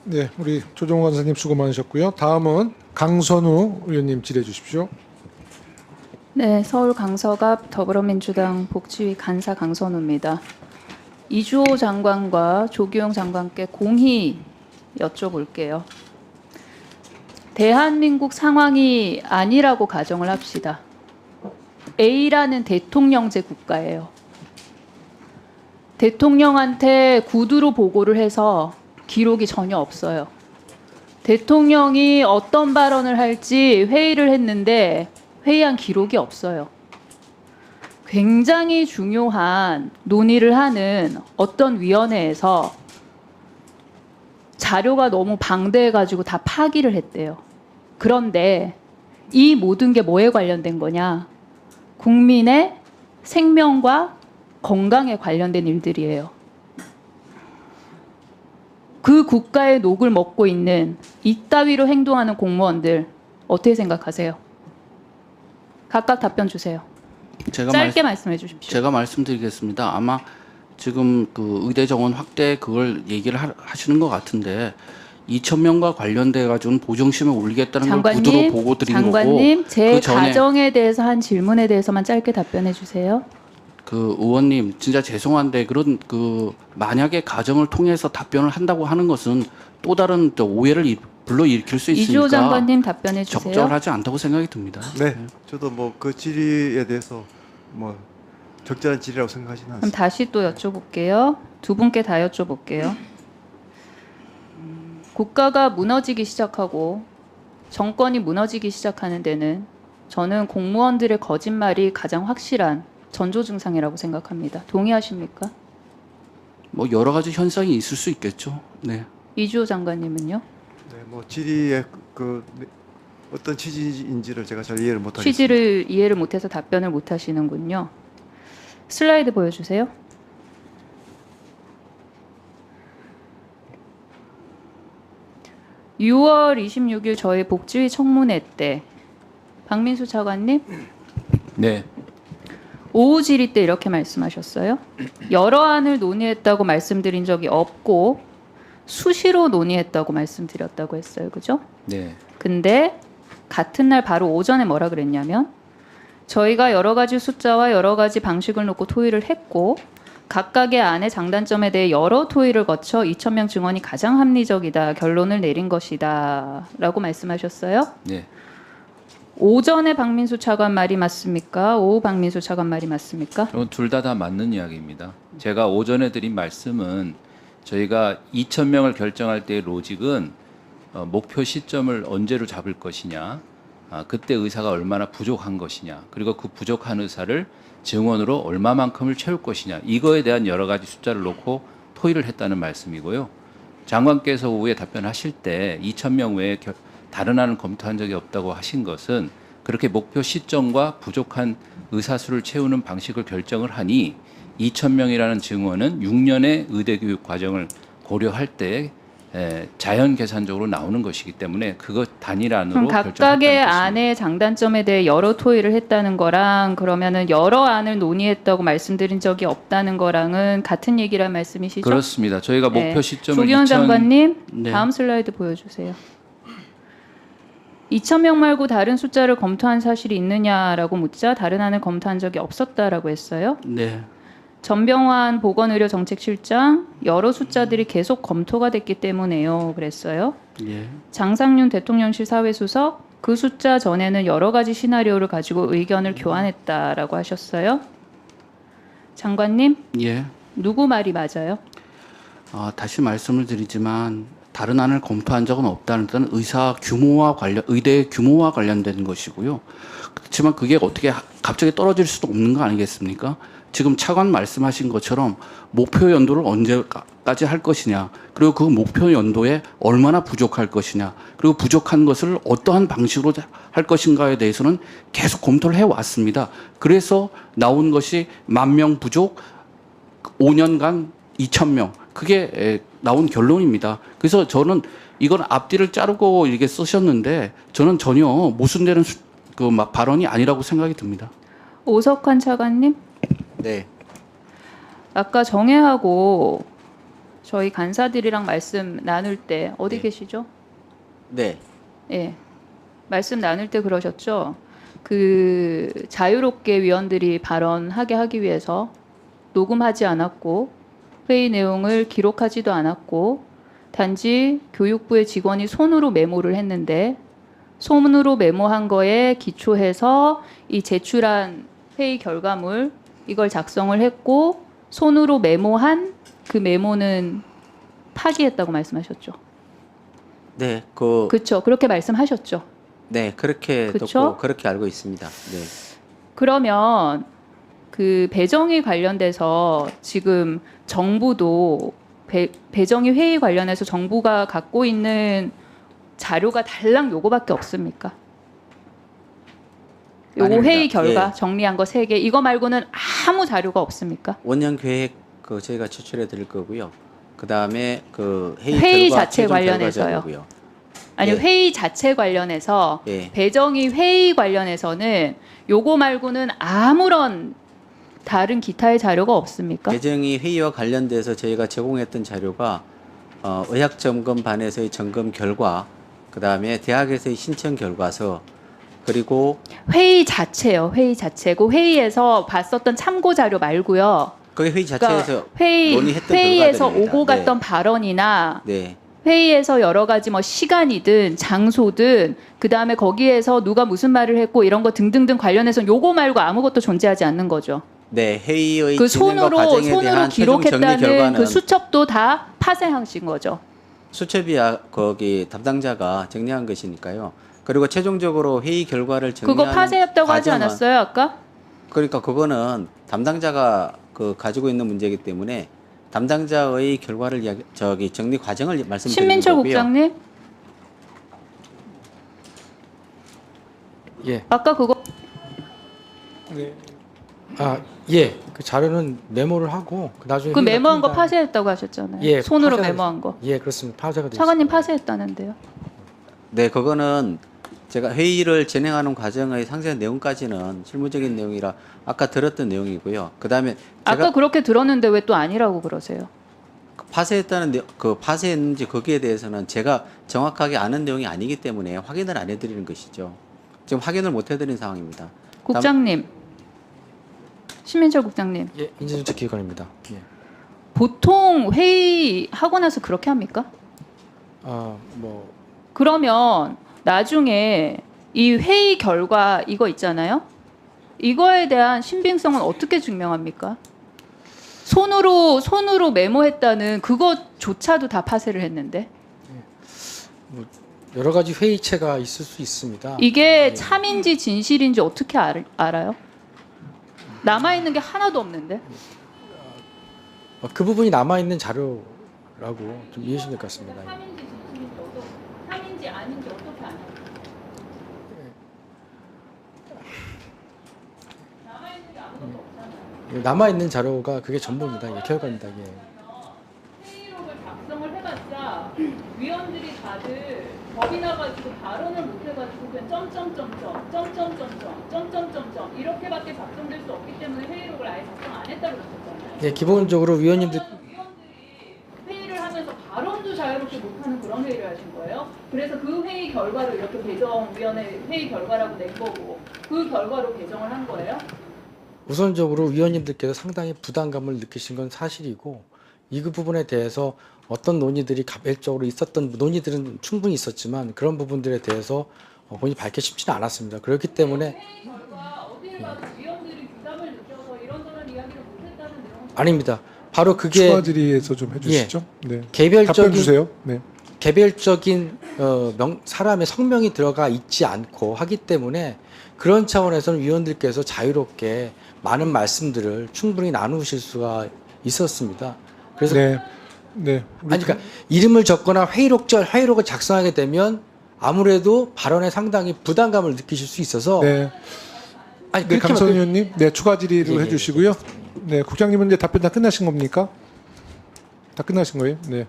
네, 우리 조정호 간사님 수고 많으셨고요. 다음은 강선우 의원님 질의해 주십시오. 네, 서울 강서갑 더불어민주당 복지위 간사 강선우입니다. 이주호 장관과 조규용 장관께 공히 여쭤볼게요. 대한민국 상황이 아니라고 가정을 합시다. A라는 대통령제 국가예요. 대통령한테 구두로 보고를 해서 기록이 전혀 없어요. 대통령이 어떤 발언을 할지 회의를 했는데 회의한 기록이 없어요. 굉장히 중요한 논의를 하는 어떤 위원회에서 자료가 너무 방대해가지고 다 파기를 했대요. 그런데 이 모든 게 뭐에 관련된 거냐? 국민의 생명과 건강에 관련된 일들이에요. 그 국가의 녹을 먹고 있는 이따위로 행동하는 공무원들 어떻게 생각하세요? 각각 답변 주세요. 짧게 말씀해 주십시오. 제가 말씀드리겠습니다. 아마 지금 그 의대 정원 확대 그걸 얘기를 하시는 것 같은데 2,000명과 관련돼 가지고는 보정심에 올리겠다는 걸 구두로 보고 드린 거고. 장관님, 제 그 전에 가정에 대해서 한 질문에 대해서만 짧게 답변해 주세요. 그 의원님 진짜 죄송한데 그런 그 만약에 가정을 통해서 답변을 한다고 하는 것은 또 다른 또 오해를 불러일으킬 수 있으니까 이주호 장관님 답변해 주세요. 적절하지 않다고 생각이 듭니다. 네, 저도 뭐 그 질의에 대해서 뭐 적절한 질의라고 생각하지는 그럼 않습니다. 다시 또 여쭤볼게요. 두 분께 다 여쭤볼게요. 국가가 무너지기 시작하고 정권이 무너지기 시작하는 데는 저는 공무원들의 거짓말이 가장 확실한 전조 증상이라고 생각합니다. 동의하십니까? 뭐 여러 가지 현상이 있을 수 있겠죠. 네. 이주호 장관님은요? 네, 뭐 질의의 어떤 취지인지를 제가 잘 이해를 못하겠습니다. 취지를 이해를 못해서 답변을 못하시는군요. 슬라이드 보여주세요. (6월 26일) 저희 복지위 청문회 때 박민수 차관님 네, 오후 질의 때 이렇게 말씀하셨어요. 여러 안을 논의했다고 말씀드린 적이 없고 수시로 논의했다고 말씀드렸다고 했어요. 그죠? 네, 근데 같은 날 바로 오전에 뭐라 그랬냐면 저희가 여러 가지 숫자와 여러 가지 방식을 놓고 토의를 했고 각각의 안의 장단점에 대해 여러 토의를 거쳐 2,000명 증원이 가장 합리적이다 결론을 내린 것이다 라고 말씀하셨어요. 네. 오전에 박민수 차관 말이 맞습니까? 오후 박민수 차관 말이 맞습니까? 저는 둘 다 맞는 이야기입니다. 제가 오전에 드린 말씀은 저희가 2,000명을 결정할 때의 로직은 목표 시점을 언제로 잡을 것이냐, 그때 의사가 얼마나 부족한 것이냐, 그리고 그 부족한 의사를 증원으로 얼마만큼을 채울 것이냐, 이거에 대한 여러 가지 숫자를 놓고 토의를 했다는 말씀이고요. 장관께서 오후에 답변하실 때 2,000명 외에 다른 안을 검토한 적이 없다고 하신 것은 그렇게 목표 시점과 부족한 의사 수를 채우는 방식을 결정을 하니 2,000명이라는 증원은 6년의 의대 교육 과정을 고려할 때 자연 계산적으로 나오는 것이기 때문에 그것 단일안으로 그럼 각각의 안의 장단점에 대해 여러 토의를 했다는 거랑 그러면은 여러 안을 논의했다고 말씀드린 적이 없다는 거랑은 같은 얘기란 말씀이시죠? 그렇습니다. 저희가 네. 목표 시점을 조기현 장관님 네. 다음 슬라이드 보여주세요. 2,000명 말고 다른 숫자를 검토한 사실이 있느냐라고 묻자 다른 안을 검토한 적이 없었다라고 했어요. 네. 전병환 보건의료정책실장 여러 숫자들이 계속 검토가 됐기 때문에요. 그랬어요. 예. 장상윤 대통령실 사회수석 그 숫자 전에는 여러 가지 시나리오를 가지고 의견을 교환했다라고 하셨어요. 장관님 예. 누구 말이 맞아요? 다시 말씀을 드리지만 다른 안을 검토한 적은 없다는 뜻은 의대 규모와 관련된 것이고요. 그렇지만 그게 어떻게 갑자기 떨어질 수도 없는 거 아니겠습니까? 지금 차관 말씀하신 것처럼 목표 연도를 언제까지 할 것이냐, 그리고 그 목표 연도에 얼마나 부족할 것이냐, 그리고 부족한 것을 어떠한 방식으로 할 것인가에 대해서는 계속 검토를 해왔습니다. 그래서 나온 것이 10,000명 부족, 5년간 2,000명, 그게 나온 결론입니다. 그래서 저는 이건 앞뒤를 자르고 이렇게 쓰셨는데 저는 전혀 모순되는 발언이 아니라고 생각이 듭니다. 오석환 차관님 네. 아까 정혜하고 저희 간사들이랑 말씀 나눌 때 어디 네. 계시죠? 네. 예. 말씀 나눌 때 그러셨죠? 그 자유롭게 위원들이 발언하게 하기 위해서 녹음하지 않았고 회의 내용을 기록하지도 않았고 단지 교육부의 직원이 손으로 메모를 했는데 손으로 메모한 거에 기초해서 이 제출한 회의 결과물 이걸 작성을 했고 손으로 메모한 그 메모는 파기했다고 말씀하셨죠. 네. 그렇죠. 그렇게 말씀하셨죠. 네, 그렇게 그쵸? 듣고 그렇게 알고 있습니다. 네. 그러면 그 배정이 관련돼서 지금 정부도 배정이 회의 관련해서 정부가 갖고 있는 자료가 달랑 요거밖에 없습니까? 요거 아닙니다. 회의 결과 예. 정리한 거 3개 이거 말고는 아무 자료가 없습니까? 원년 계획 저희가 제출해 드릴 거고요. 그다음에 그 회의 결과, 자체 최종 결과 관련해서요. 자료고요. 아니 예. 회의 자체 관련해서 예. 배정이 회의 관련해서는 요거 말고는 아무런 다른 기타의 자료가 없습니까? 배정이 회의와 관련돼서 저희가 제공했던 자료가 의학점검반에서의 점검 결과, 그다음에 대학에서의 신청 결과서, 그리고 회의 자체요. 회의 자체고 회의에서 봤었던 참고 자료 말고요. 그 회의 자체에서 그러니까 회의에서 결과들입니다. 오고 갔던 발언이나 네. 회의에서 여러 가지 뭐 시간이든 장소든 그다음에 거기에서 누가 무슨 말을 했고 이런 거 등등등 관련해서 요거 말고 아무것도 존재하지 않는 거죠. 네, 회의의 그 진행과 과정에 손으로 대한 최종 정리 기록했다는 결과는 그 수첩도 다 파쇄하신 거죠. 수첩이 거기 담당자가 정리한 것이니까요. 그리고 최종적으로 회의 결과를 정리하는 그거 파쇄했다고 하지 과정은- 않았어요, 아까? 그러니까 그거는 담당자가 가지고 있는 문제이기 때문에 담당자의 결과를 정리 과정을 말씀드리는 신민철 거고요. 국장님, 예. 아까 그거 네. 예. 그 자료는 메모를 하고 나중에 그 회의가 메모한 거 끝난 파쇄했다고 하셨잖아요. 예, 손으로 파쇄가 메모한 거. 예, 그렇습니다. 파쇄가 돼 차관님 있습니다. 파쇄했다는데요. 네, 그거는 제가 회의를 진행하는 과정의 상세한 내용까지는 실무적인 내용이라 아까 들었던 내용이고요. 그다음에 아까 제가 그렇게 들었는데 왜 또 아니라고 그러세요? 파쇄했다는 파쇄했는지 거기에 대해서는 제가 정확하게 아는 내용이 아니기 때문에 확인을 안 해드리는 것이죠. 지금 확인을 못 해드린 상황입니다. 국장님, 신민철 국장님, 예, 인재정책기관입니다. 예. 보통 회의 하고 나서 그렇게 합니까? 뭐 그러면 나중에 이 회의 결과 이거 있잖아요. 이거에 대한 신빙성은 어떻게 증명합니까? 손으로 메모했다는 그것조차도 다 파쇄를 했는데 여러 가지 회의체가 있을 수 있습니다. 이게 참인지 진실인지 어떻게 알아요? 남아 있는 게 하나도 없는데. 그 부분이 남아 있는 자료라고 좀 이해하시면 될 것 같습니다. 참인지 아닌지 어떻게 아나요? 남아 있는 게 아무것도 없잖아요. 남아 있는 자료가 그게 전부입니다. 예, 결과입니다. 예. 회의록을 작성을 해봤자 위원들이 다들 겁이 나가지고 발언을 못 해가지고 그냥 점점점점 이렇게밖에 작성될 수 없기 때문에 회의록을 아예 작성 안 했다고 그러셨잖아요. 예, 기본적으로 위원님들 위원들이 회의를 하면서 발언도 자유롭게 못하는 그런 회의를 하신 거예요. 그래서 그 회의 결과로 이렇게 배정위원회 회의 결과라고 낸 거고 그 결과로 배정을 한 거예요. 우선적으로 위원님들께서 상당히 부담감을 느끼신 건 사실이고 이 부분에 대해서 어떤 논의들이 개별적으로 있었던 논의들은 충분히 있었지만 그런 부분들에 대해서 본인이 밝기 쉽지는 않았습니다. 그렇기 때문에 회의 결과 어디를 가도 위원들이 부담을 느껴서 이런저런 이야기를 못했다는 내용. 아닙니다. 바로 그게 추가 질의에서 좀 해주시죠. 네. 답변 개별적인 주세요. 네. 사람의 성명이 들어가 있지 않고 하기 때문에 그런 차원에서는 위원들께서 자유롭게 많은 말씀들을 충분히 나누실 수가 있었습니다. 그래서 네. 네. 아니 그러니까 이름을 적거나 회의록을 작성하게 되면 아무래도 발언에 상당히 부담감을 느끼실 수 있어서 네. 아니 네, 그렇게 강선 의원님, 네 추가 질의를 예, 예, 해주시고요. 네, 국장님은 이제 답변 다 끝나신 겁니까? 다 끝나신 거예요? 네.